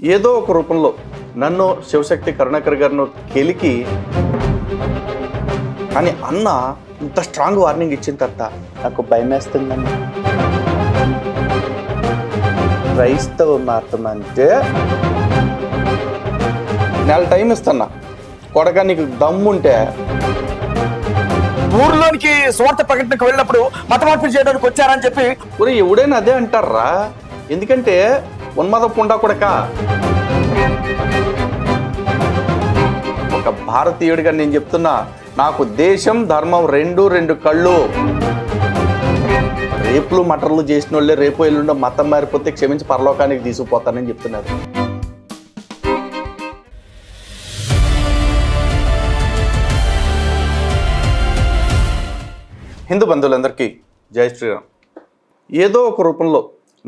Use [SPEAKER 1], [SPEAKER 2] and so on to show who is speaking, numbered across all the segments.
[SPEAKER 1] ఏదో ఒక రూపంలో నన్ను శివశక్తి కరుణాకర్ గారిను కెలికి, కానీ అన్న ఇంత స్ట్రాంగ్ వార్నింగ్ ఇచ్చిన తర్వాత నాకు భయం వేస్తుందండి. క్రైస్తవ మతం అంటే నెల టైం ఇస్తున్నా, కొడక నీకు దమ్ముంటే
[SPEAKER 2] ఊర్లోనికి స్వార్థ ప్రకటనకు వెళ్ళినప్పుడు మత మార్పిడి చేయడానికి వచ్చారని చెప్పి
[SPEAKER 1] ఒరే ఎవడైనా అదే అంటారా? ఎందుకంటే ఉన్మద పుండా కొడక ఒక భారతీయుడిగా నేను చెప్తున్నా, నాకు దేశం ధర్మం రెండు కళ్ళు. రేపులు మటర్లు చేసిన వాళ్ళే రేపు ఎల్లుండో మతం మారిపోతే క్షమించి పరలోకానికి తీసుకుపోతానని చెప్తున్నారు. హిందూ బంధువులందరికీ జై శ్రీరామ్. ఏదో ఒక రూపంలో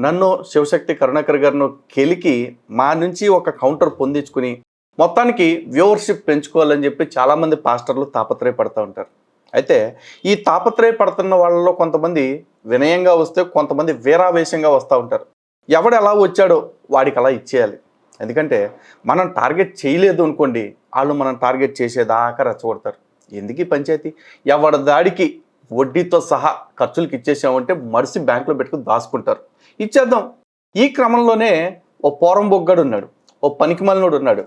[SPEAKER 1] నన్ను శివశక్తి కరుణాకర్ గారిను కెలికి మా నుంచి ఒక కౌంటర్ పొందించుకుని మొత్తానికి వ్యూవర్షిప్ పెంచుకోవాలని చెప్పి చాలామంది పాస్టర్లు తాపత్రయపడుతూ ఉంటారు. అయితే ఈ తాపత్రయపడుతున్న వాళ్ళలో కొంతమంది వినయంగా వస్తే, కొంతమంది వీరావేశంగా వస్తూ ఉంటారు. ఎవడు ఎలా వచ్చాడో వాడికి అలా ఇచ్చేయాలి. ఎందుకంటే మనం టార్గెట్ చేయలేదు అనుకోండి, వాళ్ళు మనం టార్గెట్ చేసేదాకా రెచ్చగొడతారు. ఎందుకు పంచాయతీ? ఎవడి దాడికి వడ్డీతో సహా ఖర్చులకు ఇచ్చేసామంటే మరిసి బ్యాంకులో పెట్టుకుని దాచుకుంటారు. ఇచ్చేద్దాం. ఈ క్రమంలోనే ఓ పోరంబొగ్గాడు ఉన్నాడు, ఓ పనికిమాలినోడు ఉన్నాడు.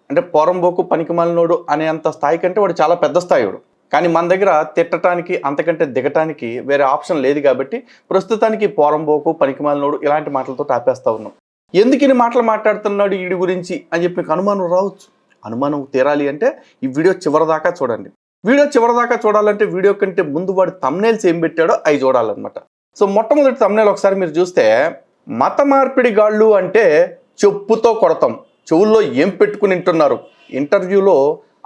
[SPEAKER 1] అంటే పోరంబోకు పనికిమాలినోడు అనేంత స్థాయి కంటే వాడు చాలా పెద్ద స్థాయివాడు. కానీ మన దగ్గర తిట్టడానికి అంతకంటే దిగటానికి వేరే ఆప్షన్ లేదు కాబట్టి ప్రస్తుతానికి పోరంబోకు పనికిమాలినోడు ఇలాంటి మాటలతో ఆపేస్తూ ఉన్నాం. ఎందుకు ఇన్ని మాటలు మాట్లాడుతున్నాడు వీడి గురించి అని చెప్పి మీకు అనుమానం రావచ్చు. అనుమానం తీరాలి అంటే ఈ వీడియో చివరిదాకా చూడండి. వీడియో చివరిదాకా చూడాలంటే వీడియో కంటే ముందు వాడు థంబ్నెయిల్స్ ఏం పెట్టాడో అవి చూడాలన్నమాట. సో మొట్టమొదటి థంబ్నెయిల్ ఒకసారి మీరు చూస్తే, మత మార్పిడి గాళ్ళు అంటే చెప్పుతో కొడతాం, చెవుల్లో ఏం పెట్టుకుని వింటున్నారు. ఇంటర్వ్యూలో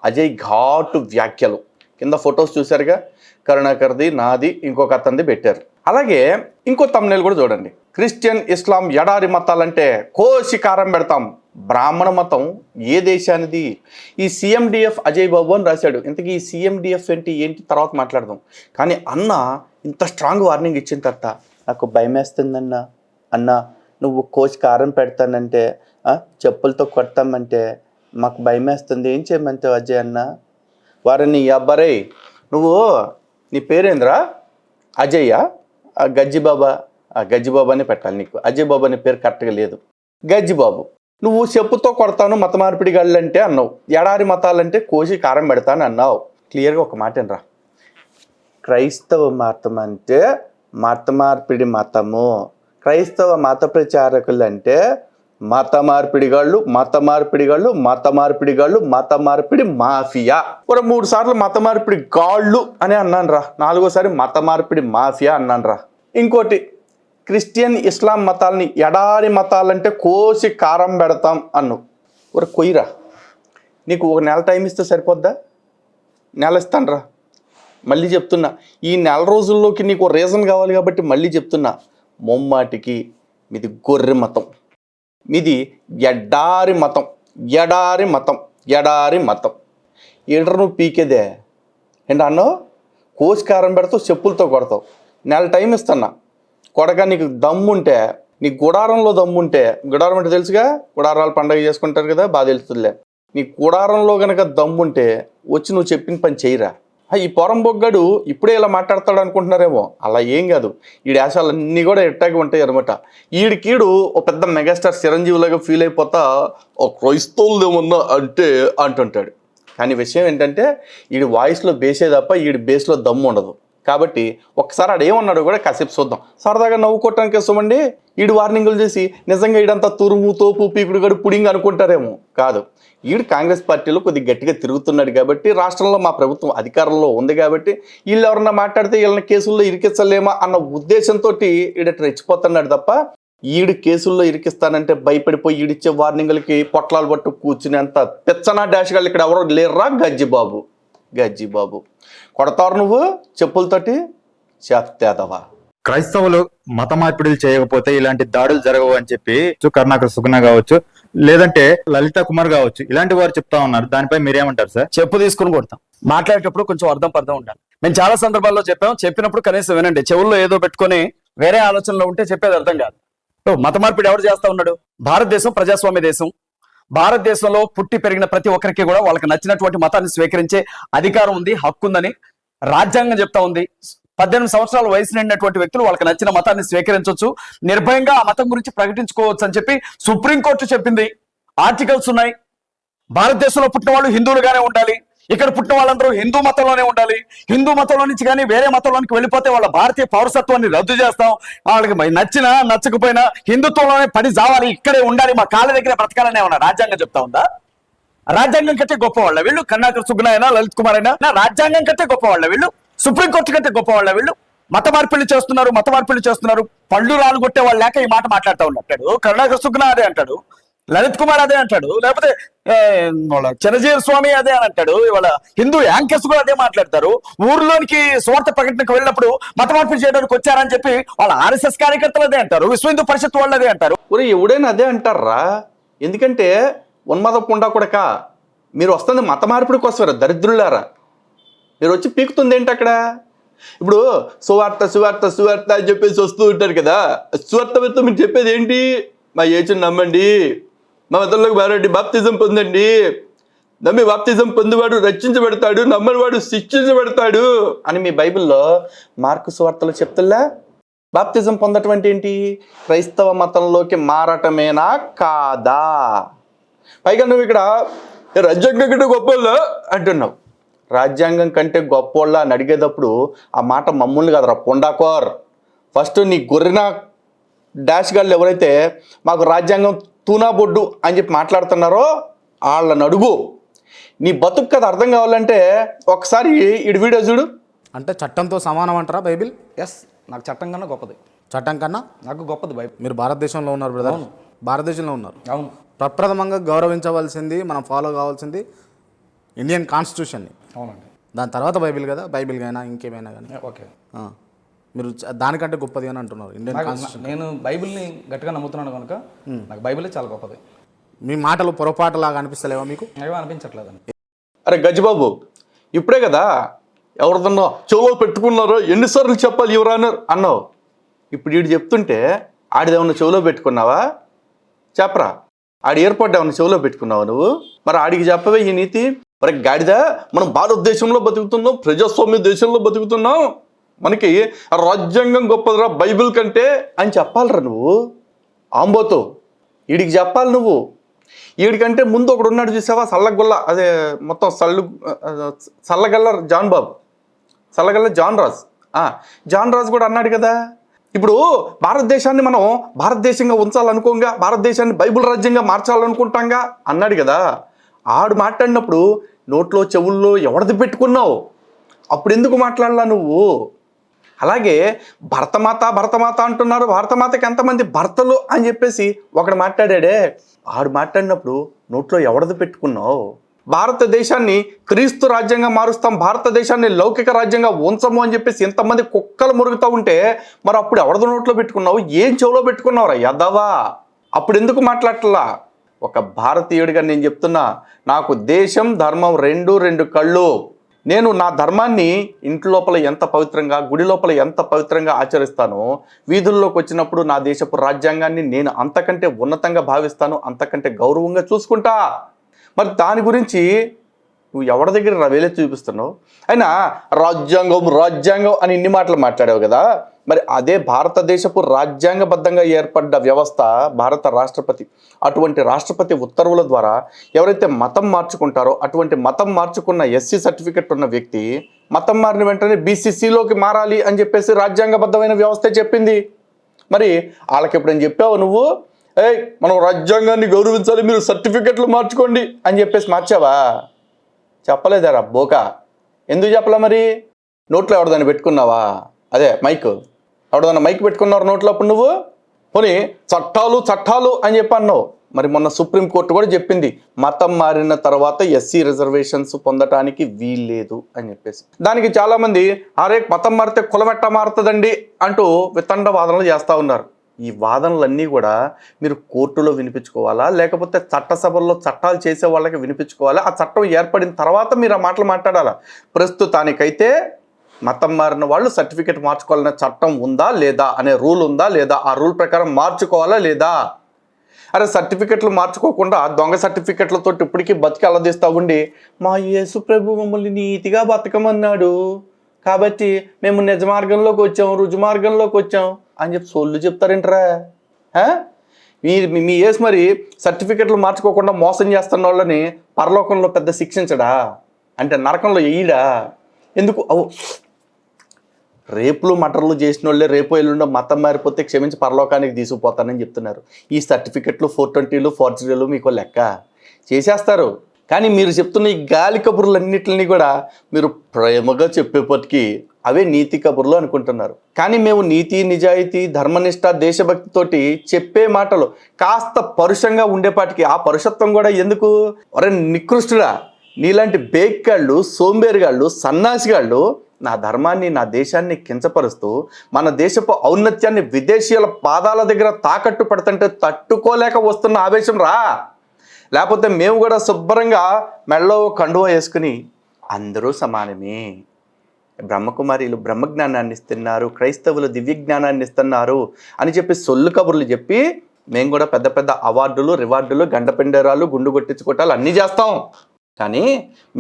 [SPEAKER 1] అజయ్ ఘాటు వ్యాఖ్యలు. కింద ఫొటోస్ చూశారుగా, కరుణాకర్ది, నాది, ఇంకొక అతనిది పెట్టారు. అలాగే ఇంకో థంబ్నెయిల్ కూడా చూడండి. క్రిస్టియన్, ఇస్లాం ఎడారి మతాలంటే కోసి కారం పెడతాం, బ్రాహ్మణ మతం ఏ దేశానిది? ఈ సిఎండిఎఫ్ అజయ్ బాబు అని రాశాడు. ఇంతకీ ఈ సిఎండిఎఫ్ ఏంటి తర్వాత మాట్లాడదాం. కానీ అన్న ఇంత స్ట్రాంగ్ వార్నింగ్ ఇచ్చిన తర్వాత నాకు భయం వేస్తుందన్న. అన్న నువ్వు కోసి కారం పెడతానంటే, చెప్పులతో కొడతామంటే మాకు భయం వేస్తుంది, ఏం చేయమంటావు అజయ్ అన్న? వారిని అబ్బరే, నువ్వు నీ పేరేంద్రా? అజయ్యా? గజ్జిబాబా? గజ్జిబాబు అని పెట్టాలి నీకు. అజయ్ బాబు అనే పేరు కరెక్ట్గా లేదు, గజ్జిబాబు. నువ్వు చెప్పుతో కొడతాను మత మార్పిడి గళ్ళంటే అన్నావు, ఎడారి మతాలంటే కోసి కారం పెడతాను అన్నావు. క్లియర్గా ఒక మాట రా, క్రైస్తవ మతం అంటే మత మార్పిడి మతము. క్రైస్తవ మత ప్రచారకులు అంటే మత మార్పిడిగాళ్ళు, మత మార్పిడిగాళ్ళు, మత మార్పిడిగాళ్ళు, మత మార్పిడి మాఫియా. ఒక 3 సార్లు మత మార్పిడి గాళ్ళు అని అన్నాను రా, 4వ సారి మత మార్పిడి మాఫియా అన్నాను రా. ఇంకోటి, క్రిస్టియన్, ఇస్లాం మతాలని ఎడారి మతాలంటే కోసి కారం పెడతాం అన్ను. ఒక కొయ్యరా, నీకు ఒక నెల టైం ఇస్తే సరిపోద్దా? నెల ఇస్తాను రా. మళ్ళీ చెప్తున్నా, ఈ నెల రోజుల్లోకి నీకు రీజన్ కావాలి కాబట్టి మళ్ళీ చెప్తున్నా, మొమ్మాటికి మీది గొర్రె మతం, మీది ఎడారి మతం, ఎడారి మతం, ఎడారి మతం. ఏంటర్ నువ్వు పీకేదే ఏంటి అన్నావు? కోసి కారం పెడతావు, చెప్పులతో కొడతావు. నెల టైం ఇస్తున్నా, కొడక నీకు దమ్ముంటే, నీ గుడారంలో దమ్ముంటే, గుడారం అంటే తెలుసుగా, గుడారాలు పండగ చేసుకుంటారు కదా, బాగా తెలుస్తుందిలే. నీ గుడారంలో కనుక దమ్ముంటే వచ్చి నువ్వు చెప్పిన పని చేయరా. ఈ పొరంబొగ్గాడు ఇప్పుడే ఇలా మాట్లాడతాడు అనుకుంటున్నారేమో, అలా ఏం కాదు. ఈ డాషాలన్నీ కూడా ఎట్టాగే ఉంటాయి అనమాట. ఈడికీడు ఒక పెద్ద మెగాస్టార్ చిరంజీవిలాగా ఫీల్ అయిపోతా ఒక క్రైస్తవులు ఏమన్నా అంటే అంటుంటాడు. కానీ విషయం ఏంటంటే ఈడి వాయిస్లో బేసే తప్ప ఈడి బేస్లో దమ్ము ఉండదు. కాబట్టి ఒక్కసారి ఆడు ఏమన్నాడు కూడా కాసేపు చూద్దాం. సరదాగా నవ్వుకోవటానికి ఇస్తామండి. ఈడు వార్నింగులు చేసి నిజంగా ఈడంతా తురుము, తోపు, పీకుడు గడు పుడింగ్ అనుకుంటారేమో. కాదు, ఈడు కాంగ్రెస్ పార్టీలో కొద్దిగా గట్టిగా తిరుగుతున్నాడు కాబట్టి, రాష్ట్రంలో మా ప్రభుత్వం అధికారంలో ఉంది కాబట్టి వీళ్ళు ఎవరన్నా మాట్లాడితే వీళ్ళని కేసుల్లో ఇరికించలేమా అన్న ఉద్దేశంతో ఈడట రెచ్చిపోతున్నాడు తప్ప, ఈడు కేసుల్లో ఇరికిస్తానంటే భయపడిపోయి ఈడిచ్చే వార్నింగులకి పొట్లాలు పట్టు కూర్చునేంత పెచ్చనా డాష్ గాళ్ళు ఇక్కడ ఎవరో లేర్రా. గజ్జిబాబు, గజ్జిబాబు కొడతారు నువ్వు చెప్పులతోటి, చేతేదవా.
[SPEAKER 3] క్రైస్తవులు మత మార్పిడులు చేయకపోతే ఇలాంటి దాడులు జరగవు అని చెప్పి కరుణాకర్ సుగుణ కావచ్చు, లేదంటే లలిత కుమార్ కావచ్చు, ఇలాంటి వారు చెప్తా ఉన్నారు. దానిపై మీరేమంటారు సార్?
[SPEAKER 2] చెప్పు తీసుకుని కొడతాం. మాట్లాడేటప్పుడు కొంచెం అర్థం పర్థం ఉండాలి. మేము చాలా సందర్భాల్లో చెప్పాం, చెప్పినప్పుడు కనీసం వినండి. చెవుల్లో ఏదో పెట్టుకొని వేరే ఆలోచనలో ఉంటే చెప్పేది అర్థం కాదు. మత మార్పిడి ఎవరు చేస్తా ఉన్నాడు? భారతదేశం ప్రజాస్వామ్య దేశం. భారతదేశంలో పుట్టి పెరిగిన ప్రతి ఒక్కరికి కూడా వాళ్ళకి నచ్చినటువంటి మతాన్ని స్వీకరించే అధికారం ఉంది, హక్కు ఉందని రాజ్యాంగం చెప్తా ఉంది. 18 సంవత్సరాల వయసు నిండినటువంటి వ్యక్తులు వాళ్ళకి నచ్చిన మతాన్ని స్వీకరించవచ్చు, నిర్భయంగా ఆ మతం గురించి ప్రకటించుకోవచ్చు అని చెప్పి సుప్రీంకోర్టు చెప్పింది. ఆర్టికల్స్ ఉన్నాయి. భారతదేశంలో పుట్టిన వాళ్ళు హిందువులుగానే ఉండాలి, ఇక్కడ పుట్టిన వాళ్ళందరూ హిందూ మతంలోనే ఉండాలి. హిందూ మతంలో నుంచి కానీ వేరే మతంలోనికి వెళ్ళిపోతే వాళ్ళ భారతీయ పౌరసత్వాన్ని రద్దు చేస్తాం. వాళ్ళకి నచ్చినా నచ్చకపోయినా హిందుత్వంలోనే పడి జావాలి, ఇక్కడే ఉండాలి, మా కాళ్ళ దగ్గర బ్రతకాలనే ఏమన్నా రాజ్యాంగం చెప్తా ఉందా? రాజ్యాంగం కంటే గొప్పవాళ్ళ వీళ్ళు? కరుణాకర్ సుగుణ అయినా లలిత్ కుమార్ అయినా రాజ్యాంగం కంటే గొప్పవాళ్ళ వీళ్ళు? సుప్రీంకోర్టు కంటే గొప్పవాళ్ళ వీళ్ళు? మత మార్పిళ్ళు చేస్తున్నారు, పళ్ళు రాలు కొట్టే వాళ్ళు లేక ఈ మాట మాట్లాడుతూ ఉన్నట్టాడు. కరుణాకర్ సుగుణ అదే అంటాడు, లలిత్ కుమార్ అదే అంటాడు, లేకపోతే చిరంజీవి స్వామి అదే అని అంటాడు. ఇవాళ హిందూ యాంకర్స్ కూడా అదే మాట్లాడతారు. ఊర్లోనికి స్వార్థ ప్రకటనకు వెళ్ళినప్పుడు మత మార్పిడి చేయడానికి వచ్చారని చెప్పి వాళ్ళ ఆర్ఎస్ఎస్ కార్యకర్తలు అదే అంటారు, విశ్వ హిందూ పరిషత్ వాళ్ళు అదే అంటారు.
[SPEAKER 1] ఒరే ఎవడైనా అదే అంటారా? ఎందుకంటే ఉన్మద పుండా కొడక మీరు వస్తుంది మత మార్పిడి కోసమరా దరిద్రులారా. మీరు వచ్చి పీకుతుంది ఏంటి అక్కడ? ఇప్పుడు సువార్త అని చెప్పేసి వస్తూ ఉంటారు కదా. సువార్త మీరు చెప్పేది ఏంటి? మా యేసుని నమ్మండి, మా మతంలోకి మారండి, బాప్తిజం పొందండి, నమ్మి బాప్తిజం పొందువాడు రక్షించబడతాడు, నమ్మనివాడు శిక్షించబడతాడు అని మీ బైబిల్లో మార్కు సువార్తలో చెప్తుల్లా? బాప్తిజం పొందటం అంటే ఏంటి? క్రైస్తవ మతంలోకి మారటమేనా కాదా? పైగా నువ్వు ఇక్కడ రాజ్యాంగం కంటే గొప్ప అంటున్నావు. రాజ్యాంగం కంటే గొప్పోళ్ళ అని అడిగేటప్పుడు ఆ మాట మమ్మల్ని కదరా పొండాకోర్. ఫస్ట్ నీ గొర్రెన డాష్ గాళ్ళు ఎవరైతే మాకు రాజ్యాంగం తూనా బొడ్డు అని చెప్పి మాట్లాడుతున్నారో వాళ్ళని అడుగు. నీ బతుకు కథ అర్థం కావాలంటే ఒకసారి ఇటు వీడియో చూడు.
[SPEAKER 4] అంటే చట్టంతో సమానం అంటారా బైబిల్?
[SPEAKER 5] ఎస్, నాకు చట్టం కన్నా గొప్పది.
[SPEAKER 4] చట్టం కన్నా
[SPEAKER 5] నాకు గొప్పది బైబిల్.
[SPEAKER 4] మీరు భారతదేశంలో ఉన్నారు బ్రదర్. భారతదేశంలో ఉన్నారు.
[SPEAKER 5] అవును.
[SPEAKER 4] ప్రప్రథమంగా గౌరవించవలసింది, మనం ఫాలో కావాల్సింది ఇండియన్ కాన్స్టిట్యూషన్ని.
[SPEAKER 5] అవునండి.
[SPEAKER 4] దాని తర్వాత బైబిల్ కదా, బైబిల్ అయినా ఇంకేమైనా కానీ.
[SPEAKER 5] ఓకే.
[SPEAKER 4] మీరు దానికంటే గొప్పది అని అంటున్నారు ఇండియన్ కాన్స్టిట్యూషన్.
[SPEAKER 5] నేను బైబిల్ని గట్టిగా నమ్ముతున్నాను కనుక నాకు బైబిలే చాలా గొప్పది.
[SPEAKER 4] మీ మాటలు పొరపాటులాగా అనిపిస్తలేవా మీకు?
[SPEAKER 5] ఏమీ అనిపించట్లేదండి.
[SPEAKER 1] అరే గజ్జిబాబు, ఇప్పుడే కదా ఎవరిదన్నా చెవులో పెట్టుకున్నారో ఎన్నిసార్లు చెప్పాలి యువరానర్ అన్నావు. ఇప్పుడు వీడు చెప్తుంటే ఆడిదేమన్నా చెవులో పెట్టుకున్నావా? చెప్పరా. ఆడి ఎయిర్పోర్ట్ ఏమన్నా చెవులో పెట్టుకున్నావా నువ్వు? మరి ఆడికి చెప్పవే ఈ నీతి. మరి గాడిద, మనం భారతదేశంలో బతుకుతున్నాం, ప్రజాస్వామ్య దేశంలో బతుకుతున్నాం, మనకి రాజ్యాంగం గొప్పదిరా బైబిల్ కంటే అని చెప్పాలరా నువ్వు. ఆంబోతో వీడికి చెప్పాలి నువ్వు. వీడికంటే ముందు ఒకడు ఉన్నాడు చూసావా, సల్లగొల్ల, అదే మొత్తం సల్లగల్ల జాన్ రాజ్. జాన్ రాజ్ కూడా అన్నాడు కదా, ఇప్పుడు భారతదేశాన్ని మనం భారతదేశంగా ఉంచాలనుకోంగా, భారతదేశాన్ని బైబిల్ రాజ్యంగా మార్చాలనుకుంటాంగా అన్నాడు కదా. ఆడు మాట్లాడినప్పుడు నోట్లో చెవుల్లో ఎవరిది పెట్టుకున్నావు? అప్పుడు ఎందుకు మాట్లాడలా నువ్వు? అలాగే భరతమాత అంటున్నారు. భారతమాతకి ఎంతమంది భర్తలు అని చెప్పేసి ఒకడు మాట్లాడాడే, ఆడు మాట్లాడినప్పుడు నోట్లో ఎవరిది పెట్టుకున్నావు? భారతదేశాన్ని క్రీస్తు రాజ్యంగా మారుస్తాం, భారతదేశాన్ని లౌకిక రాజ్యంగా ఉంచము అని చెప్పేసి ఎంతమంది కుక్కలు మురుగుతూ ఉంటే మరి అప్పుడు ఎవరిది నోట్లో పెట్టుకున్నావు? ఏం చెవులో పెట్టుకున్నావురా యదవా? అప్పుడు ఎందుకు మాట్లాడట్లా? ఒక భారతీయుడిగా నేను చెప్తున్నా, నాకు దేశం ధర్మం రెండు కళ్ళు. నేను నా ధర్మాన్ని ఇంటి లోపల ఎంత పవిత్రంగా, గుడి లోపల ఎంత పవిత్రంగా ఆచరిస్తానో, వీధుల్లోకి వచ్చినప్పుడు నా దేశపు రాజ్యాంగాన్ని నేను అంతకంటే ఉన్నతంగా భావిస్తాను, అంతకంటే గౌరవంగా చూసుకుంటా. మరి దాని గురించి నువ్వు ఎవరి దగ్గర వేలెత్తి చూపిస్తున్నావు? అయినా రాజ్యాంగం అని ఇన్ని మాటలు మాట్లాడావు కదా. మరి అదే భారతదేశపు రాజ్యాంగబద్ధంగా ఏర్పడ్డ వ్యవస్థ భారత రాష్ట్రపతి. అటువంటి రాష్ట్రపతి ఉత్తర్వుల ద్వారా ఎవరైతే మతం మార్చుకుంటారో, అటువంటి మతం మార్చుకున్న ఎస్సీ సర్టిఫికెట్ ఉన్న వ్యక్తి మతం మారిన వెంటనే బీసీసీలోకి మారాలి అని చెప్పేసి రాజ్యాంగబద్ధమైన వ్యవస్థ చెప్పింది. మరి వాళ్ళకి ఎప్పుడైనా చెప్పావు నువ్వు, మనం రాజ్యాంగాన్ని గౌరవించాలి, మీరు సర్టిఫికెట్లు మార్చుకోండి అని చెప్పేసి మార్చావా? చెప్పలేదారా బోకా? ఎందుకు చెప్పలే మరి? నోట్లో ఎవరిదాన్ని పెట్టుకున్నావా? అదే మైక్, ఎవరిదన్నా మైక్ పెట్టుకున్నారు నోట్లో అప్పుడు నువ్వు? పోనీ చట్టాలు అని చెప్పి అన్నావు. మరి మొన్న సుప్రీంకోర్టు కూడా చెప్పింది మతం మారిన తర్వాత ఎస్సీ రిజర్వేషన్స్ పొందటానికి వీల్లేదు అని చెప్పేసి. దానికి చాలామంది అరే మతం మారితే కులమెట్ట మారుతుందండి అంటూ వితండ వాదనలు చేస్తూ ఉన్నారు. ఈ వాదనలన్నీ కూడా మీరు కోర్టులో వినిపించుకోవాలా, లేకపోతే చట్టసభల్లో చట్టాలు చేసే వాళ్ళకి వినిపించుకోవాలా? ఆ చట్టం ఏర్పడిన తర్వాత మీరు ఆ మాటలు మాట్లాడాలా? ప్రస్తుతానికైతే మతం మారిన వాళ్ళు సర్టిఫికెట్ మార్చుకోవాలనే చట్టం ఉందా లేదా అనే రూల్ ఉందా లేదా, ఆ రూల్ ప్రకారం మార్చుకోవాలా లేదా? అరే సర్టిఫికెట్లు మార్చుకోకుండా దొంగ సర్టిఫికెట్లతో ఇప్పటికీ బతికి అల్లదీస్తూ ఉండి మా యేసు ప్రభు మమ్మల్ని నీతిగా బతకమన్నాడు కాబట్టి మేము నిజ మార్గంలోకి వచ్చాం, రుజు మార్గంలోకి వచ్చాం అని చెప్పి సొల్లు చెప్తారేంట్రా? మీ యేసు మరి సర్టిఫికెట్లు మార్చుకోకుండా మోసం చేస్తున్న వాళ్ళని పరలోకంలో పెద్ద శిక్షించడా? అంటే నరకంలో వేయడా? ఎందుకు? రేపులు మటర్లు చేసిన వాళ్ళే రేపు ఎల్లుండో మతం మారిపోతే క్షమించి పరలోకానికి తీసుకుపోతానని చెప్తున్నారు. ఈ సర్టిఫికెట్లు 420లు ఫార్జరీలు మీకు లెక్క చేసేస్తారు. కానీ మీరు చెప్తున్న ఈ గాలి కబుర్లన్నింటినీ కూడా మీరు ప్రేమగా చెప్పేపటికి అవే నీతి కబుర్లు అనుకుంటున్నారు. కానీ మేము నీతి, నిజాయితీ, ధర్మనిష్ట, దేశభక్తితోటి చెప్పే మాటలు కాస్త పరుషంగా ఉండేపాటికి ఆ పరుషత్వం కూడా ఎందుకు? ఒరే నికృష్టుడా, నీలాంటి బేక్గాళ్ళు, సోంబేరిగాళ్ళు, సన్నాసిగాళ్ళు నా ధర్మాన్ని, నా దేశాన్ని కించపరుస్తూ మన దేశపు ఔన్నత్యాన్ని విదేశీయుల పాదాల దగ్గర తాకట్టు పెడుతుంటే తట్టుకోలేక వస్తున్న ఆవేశం రా. లేకపోతే మేము కూడా శుభ్రంగా మెళ్ళో కండువ వేసుకుని అందరూ సమానమే, బ్రహ్మకుమారీలు బ్రహ్మజ్ఞానాన్ని ఇస్తున్నారు, క్రైస్తవులు దివ్య జ్ఞానాన్ని ఇస్తున్నారు అని చెప్పి సొల్లు కబుర్లు చెప్పి మేము కూడా పెద్ద పెద్ద అవార్డులు, రివార్డులు, గండపెండేరాలు, గుండు కొట్టించుకోవటాలు అన్నీ చేస్తాం. కానీ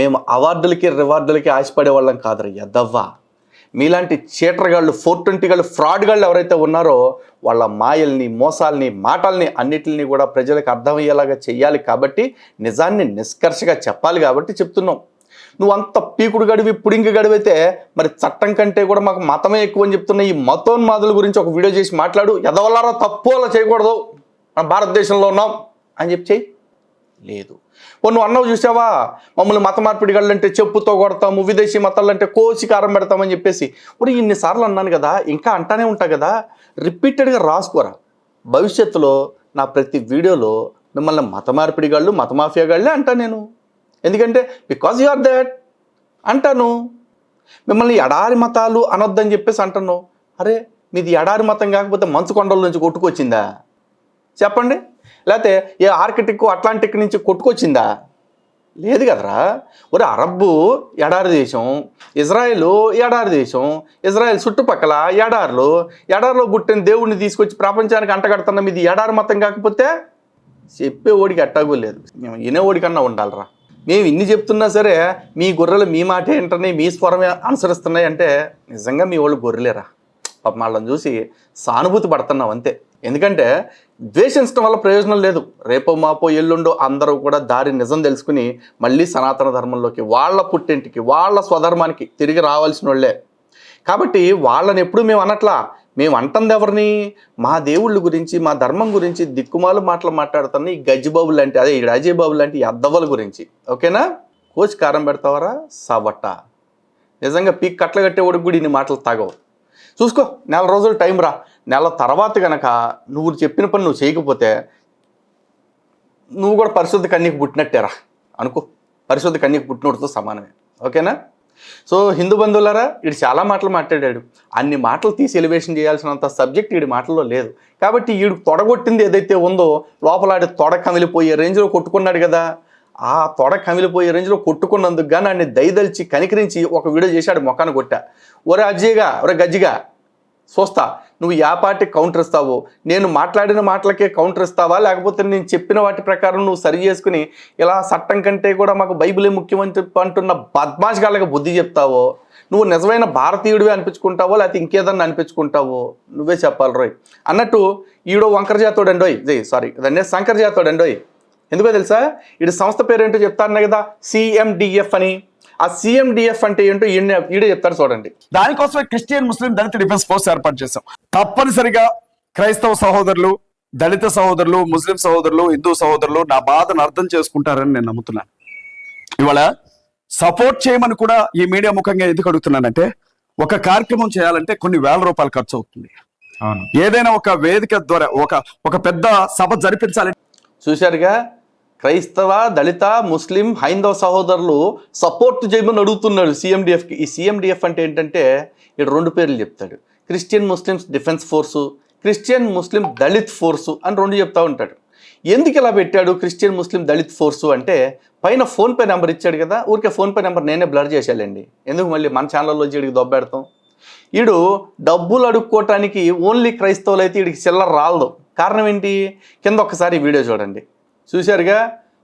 [SPEAKER 1] మేము అవార్డులకి, రివార్డులకి ఆశపడే వాళ్ళం కాదు ఎద్దవ్వా. మీలాంటి చీటర్గాళ్ళు, 420 గాళ్ళు, ఫ్రాడ్ గాళ్ళు ఎవరైతే ఉన్నారో వాళ్ళ మాయల్ని, మోసాల్ని, మాటల్ని అన్నిటిని కూడా ప్రజలకు అర్థమయ్యేలాగా చెయ్యాలి. కాబట్టి నిజాన్ని నిష్కర్షగా చెప్పాలి కాబట్టి చెప్తున్నాం. నువ్వు అంత పీకుడు గడివి, పుడింగి గడివైతే మరి చట్టం కంటే కూడా మాకు మతమే ఎక్కువ అని చెప్తున్న ఈ మతోన్మాదుల గురించి ఒక వీడియో చేసి మాట్లాడు. ఎదవలారా తప్పు అలా చేయకూడదు, మన భారతదేశంలో ఉన్నాం అని చెప్పి చెయ్యి. లేదు. నువ్వు అన్నవు చూసావా, మమ్మల్ని మత మార్పిడి గళ్ళంటే చెప్పుతో కొడతాము, విదేశీ మతాలంటే కోసి కారం పెడతామని చెప్పేసి ఇప్పుడు ఇన్నిసార్లు అన్నాను కదా, ఇంకా అంటానే ఉంటా కదా. రిపీటెడ్గా రాసుకోరా. భవిష్యత్తులో నా ప్రతి వీడియోలో మిమ్మల్ని మత మార్పిడి గాళ్ళు, మత మాఫియా గాళ్ళే అంటా నేను. ఎందుకంటే బికాజ్ యు ఆర్ దాట్ అంటాను. మిమ్మల్ని ఎడారి మతాలు అనొద్దని చెప్పేసి అంటాను. అరే మీది ఎడారి మతం కాకపోతే మంచు కొండల నుంచి కొట్టుకొచ్చిందా చెప్పండి? లేకపోతే ఏ ఆర్కిటిక్, అట్లాంటిక్ నుంచి కొట్టుకొచ్చిందా? లేదు కదరా. ఒరే అరబ్బు ఎడారి దేశం, ఇజ్రాయెల్ ఎడారి దేశం, ఇజ్రాయెల్ చుట్టుపక్కల ఎడారిలో పుట్టిన దేవుడిని తీసుకొచ్చి ప్రపంచానికి అంటగడుతున్నాం. ఇది ఎడారి మతం కాకపోతే చెప్పే ఓడికి అట్టాగూ లేదు, వినే ఓడికన్నా ఉండాలిరా. మేము ఇన్ని చెప్తున్నా సరే మీ గొర్రెలు మీ మాట ఏంటనే, మీ స్వరమే అనుసరిస్తున్నాయి అంటే నిజంగా మీ వాళ్ళు గొర్రెలేరా. పాపం వాళ్ళని చూసి సానుభూతి పడుతున్నాం అంతే. ఎందుకంటే ద్వేషించడం వల్ల ప్రయోజనం లేదు. రేపో మాపో ఎల్లుండో అందరూ కూడా దారి నిజం తెలుసుకుని మళ్ళీ సనాతన ధర్మంలోకి, వాళ్ళ పుట్టింటికి, వాళ్ళ స్వధర్మానికి తిరిగి రావాల్సిన వాళ్ళే. కాబట్టి వాళ్ళని ఎప్పుడు మేము అనట్లా. మేము అంటుంది ఎవరిని? మా దేవుళ్ళ గురించి, మా ధర్మం గురించి దిక్కుమాలు మాటలు మాట్లాడుతున్న ఈ గజ్జిబాబు లాంటి, అదే ఈ రాజీబాబు లాంటి అద్దవల గురించి. ఓకేనా? కోసి కారం పెడతావరా సవట్ట. నిజంగా పీక్ కట్ల కట్టేవాడికి కూడా ఇన్ని మాటలు తాగవు. చూసుకో, నెల రోజులు టైం రా. నెల తర్వాత కనుక నువ్వు చెప్పిన పని నువ్వు చేయకపోతే నువ్వు కూడా పరిశుద్ధ కన్యకు పుట్టినట్టేరా అనుకో. పరిశుద్ధ కన్యకు పుట్టినోడితో సమానమే. ఓకేనా? సో హిందూ బంధువులారా, వీడు చాలా మాటలు మాట్లాడాడు. అన్ని మాటలు తీసి ఎలివేషన్ చేయాల్సినంత సబ్జెక్ట్ వీడి మాటల్లో లేదు. కాబట్టి వీడు తొడగొట్టింది ఏదైతే ఉందో లోపల ఆడి తొడ కమిలిపోయే రేంజ్లో కొట్టుకున్నాడు కదా. ఆ తొడ కమిలిపోయే రేంజ్లో కొట్టుకున్నందుకు కానీ ఆయన్ని దయదలిచి కనికరించి ఒక వీడియో చేశాడు, మొఖాన్ని కొట్టా. ఒరే అజ్జిగా, ఒరే గజ్జిగా, చూస్తా నువ్వు యా పార్టీ కౌంటర్ ఇస్తావో. నేను మాట్లాడిన మాటలకే కౌంటర్ ఇస్తావా, లేకపోతే నేను చెప్పిన వాటి ప్రకారం నువ్వు సరి చేసుకుని ఇలా చట్టం కంటే కూడా మాకు బైబిలే ముఖ్యమని చెప్పి అంటున్న బద్మాష్ గాళ్ళకి బుద్ధి చెప్తావో, నువ్వు నిజమైన భారతీయుడివే అనిపించుకుంటావో లేకపోతే ఇంకేదన్నా అనిపించుకుంటావో నువ్వే చెప్పాలి రోయ్. అన్నట్టు ఈడో వంకర జాతోడండోయ్, దాన్ని శంకర జాతోడండోయ్. ఎందుకో తెలుసా? వీడి సంస్థ పేరు ఏంటో చెప్తాను కదా, CMDF అని. ఆ CMDF అంటే ఏంటో ఈడే చెప్తారు చూడండి.
[SPEAKER 2] దానికోసమే క్రిస్టియన్ ముస్లిం దళిత డిఫెన్స్ ఫోర్స్ ఏర్పాటు చేశాం. తప్పనిసరిగా క్రైస్తవ సహోదరులు, దళిత సహోదరులు, ముస్లిం సహోదరులు, హిందూ సహోదరులు నా బాధను అర్థం చేసుకుంటారని నేను నమ్ముతున్నాను. ఇవాళ సపోర్ట్ చేయమని కూడా ఈ మీడియా ముఖంగా ఎందుకు అడుగుతున్నానంటే, ఒక కార్యక్రమం చేయాలంటే కొన్ని వేల రూపాయలు ఖర్చు అవుతుంది. ఏదైనా ఒక వేదిక ద్వారా ఒక పెద్ద సభ జరిపించాలి.
[SPEAKER 1] చూశారుగా, క్రైస్తవ, దళిత, ముస్లిం, హైందవ సహోదరులు సపోర్ట్ చేయమని అడుగుతున్నాడు CMDFకి. ఈ CMDF అంటే ఏంటంటే ఇక్కడ 2 పేర్లు చెప్తాడు. Christian Muslims defence force, Christian Muslim Dalit force అని 2 చెప్తా ఉంటాడు. ఎందుకు ఇలా పెట్టాడు క్రిస్టియన్ ముస్లిం దళిత్ ఫోర్సు అంటే పైన ఫోన్పే నెంబర్ ఇచ్చాడు కదా, ఊరికే ఫోన్పే నెంబర్ నేనే బ్లర్ చేసేయాలండి, ఎందుకు మళ్ళీ మన ఛానల్లో వచ్చి వీడికి దొబ్బెడతాం. వీడు డబ్బులు అడుక్కోవటానికి ఓన్లీ క్రైస్తవులు అయితే వీడికి చిల్లర రాలదు. కారణం ఏంటి, కింద ఒక్కసారి వీడియో చూడండి. చూశారుగా,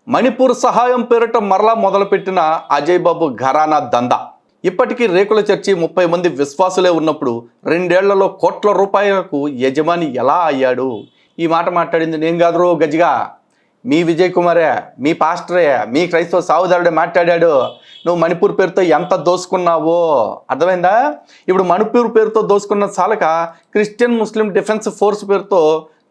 [SPEAKER 1] మణిపూర్ సహాయం పేరిట మరలా మొదలుపెట్టిన అజయ్ బాబు ఘరానా దందా. ఇప్పటికీ రేకుల చర్చి 30 మంది విశ్వాసులే ఉన్నప్పుడు 2 ఏళ్లలో కోట్ల రూపాయలకు యజమాని ఎలా అయ్యాడు? ఈ మాట మాట్లాడింది నేను కాదు గజ్జిగా, మీ విజయ్ కుమారే, మీ పాస్టరే, మీ క్రైస్తవ సావుదారుడే మాట్లాడాడు. నువ్వు మణిపూర్ పేరుతో ఎంత దోసుకున్నావో అర్థమైందా? ఇప్పుడు మణిపూర్ పేరుతో దోసుకున్న చాలక క్రిస్టియన్ ముస్లిం డిఫెన్స్ ఫోర్స్ పేరుతో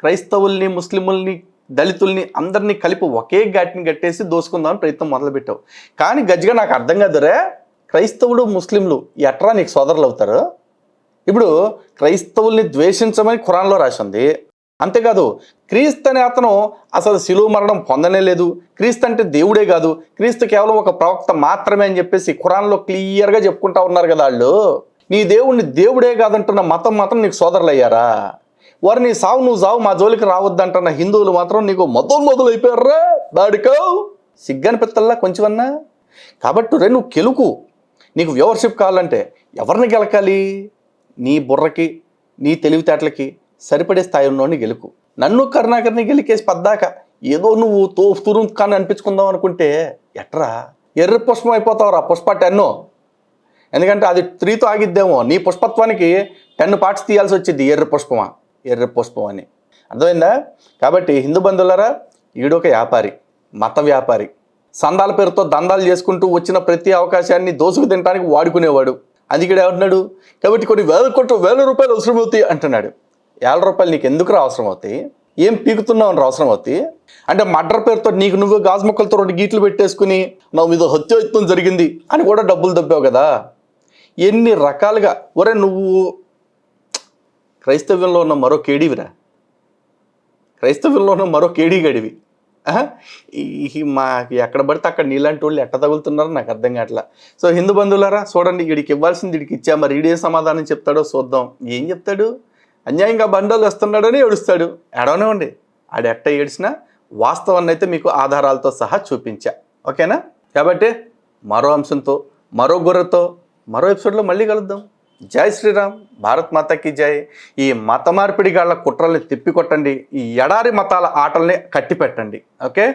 [SPEAKER 1] క్రైస్తవుల్ని, ముస్లిముల్ని, దళితుల్ని అందరినీ కలిపి ఒకే ఘాటిని కట్టేసి దోసుకుందామని ప్రయత్నం మొదలుపెట్టావు. కానీ గజ్జిగా నాకు అర్థం కాదురే, క్రైస్తవులు ముస్లింలు ఎట్రా నీకు సోదరులు అవుతారు? ఇప్పుడు క్రైస్తవుల్ని ద్వేషించమని ఖురాన్లో రాసింది. అంతేకాదు క్రీస్తు అనే అతను అసలు శిలువ మరణం పొందనే లేదు, క్రీస్తు అంటే దేవుడే కాదు, క్రీస్తు కేవలం ఒక ప్రవక్త మాత్రమే అని చెప్పేసి ఖురాన్లో క్లియర్గా చెప్పుకుంటా ఉన్నారు కదా వాళ్ళు. నీ దేవుణ్ణి దేవుడే కాదంటున్న మతం మాత్రం నీకు సోదరులు అయ్యారా? వారు నీ సావు నువ్వు సావు మా జోలికి రావద్దంటున్న హిందువులు మాత్రం నీకు మొదలు అయిపోయారా దాడికో? సిగ్గని పిత్తల్లా కొంచెమన్నా. కాబట్టి రే నువ్వు కెలుకు. నీకు వ్యూవర్షిప్ కావాలంటే ఎవరిని గెలకాలి? నీ బుర్రకి, నీ తెలివితేటలకి సరిపడే స్థాయి ఉన్నోడిని గెలుకు. నన్ను కరుణాకర్ని గెలికేసి పద్దాక ఏదో నువ్వు తోపుతురు కానీ అనిపించుకుందాం అనుకుంటే ఎట్రా? ఎర్ర పుష్పం అయిపోతావురా, పుష్ప 10. ఎందుకంటే అది 3తో ఆగిద్దేమో, నీ పుష్పత్వానికి 10 పార్ట్స్ తీయాల్సి వచ్చింది. ఎర్ర పుష్పం అని అర్థమైందా? కాబట్టి హిందూ బంధువులారా, ఈడొక వ్యాపారి, మత వ్యాపారి, సందాల పేరుతో దందాలు చేసుకుంటూ వచ్చిన ప్రతి అవకాశాన్ని దోసుకు తినడానికి వాడుకునేవాడు. అందుకే ఏమంటున్నాడు, కాబట్టి కొన్ని వేల రూపాయలు అవసరం అవుతాయి అంటున్నాడు. 1,000 రూపాయలు నీకు ఎందుకు అవసరం అవుతాయి? ఏం పీకుతున్నావు అని అవసరం అవుతాయి? అంటే మర్డర్ పేరుతో నీకు నువ్వు గాజు మొక్కలతో 2 గీట్లు పెట్టేసుకుని నా మీద హత్యాయత్నం జరిగింది అని కూడా డబ్బులు దబ్బావు కదా. ఎన్ని రకాలుగా. ఒరే నువ్వు క్రైస్తవ్యంలో ఉన్న మరో కేడీవిరా, క్రైస్తవ్యంలో ఉన్న మరో కేడీ గడివి. మాకు ఎక్కడ పడితే అక్కడ నీలాంటి వాళ్ళు ఎట్ట తగులుతున్నారో నాకు అర్థం కావట్లా. సో హిందూ బంధువులారా చూడండి, వీడికి ఇవ్వాల్సింది వీడికి ఇచ్చా, మరి వీడే సమాధానం చెప్తాడో చూద్దాం. ఏం చెప్తాడు? అన్యాయంగా బండాలు వస్తున్నాడని ఏడుస్తాడు. ఏడవనివ్వండి, ఆడు ఎట్ట ఏడ్చినా వాస్తవాన్ని అయితే మీకు ఆధారాలతో సహా చూపించా. ఓకేనా? కాబట్టి మరో అంశంతో, మరో గొర్రెతో, మరో ఎపిసోడ్లో మళ్ళీ కలుద్దాం. జై శ్రీరామ్, భారత్ మాతాకి జై. ఈ మత మార్పిడి గాళ్ళ కుట్రల్ని తిప్పికొట్టండి, ఈ ఎడారి మతాల ఆటల్ని కట్టిపెట్టండి. ఓకే.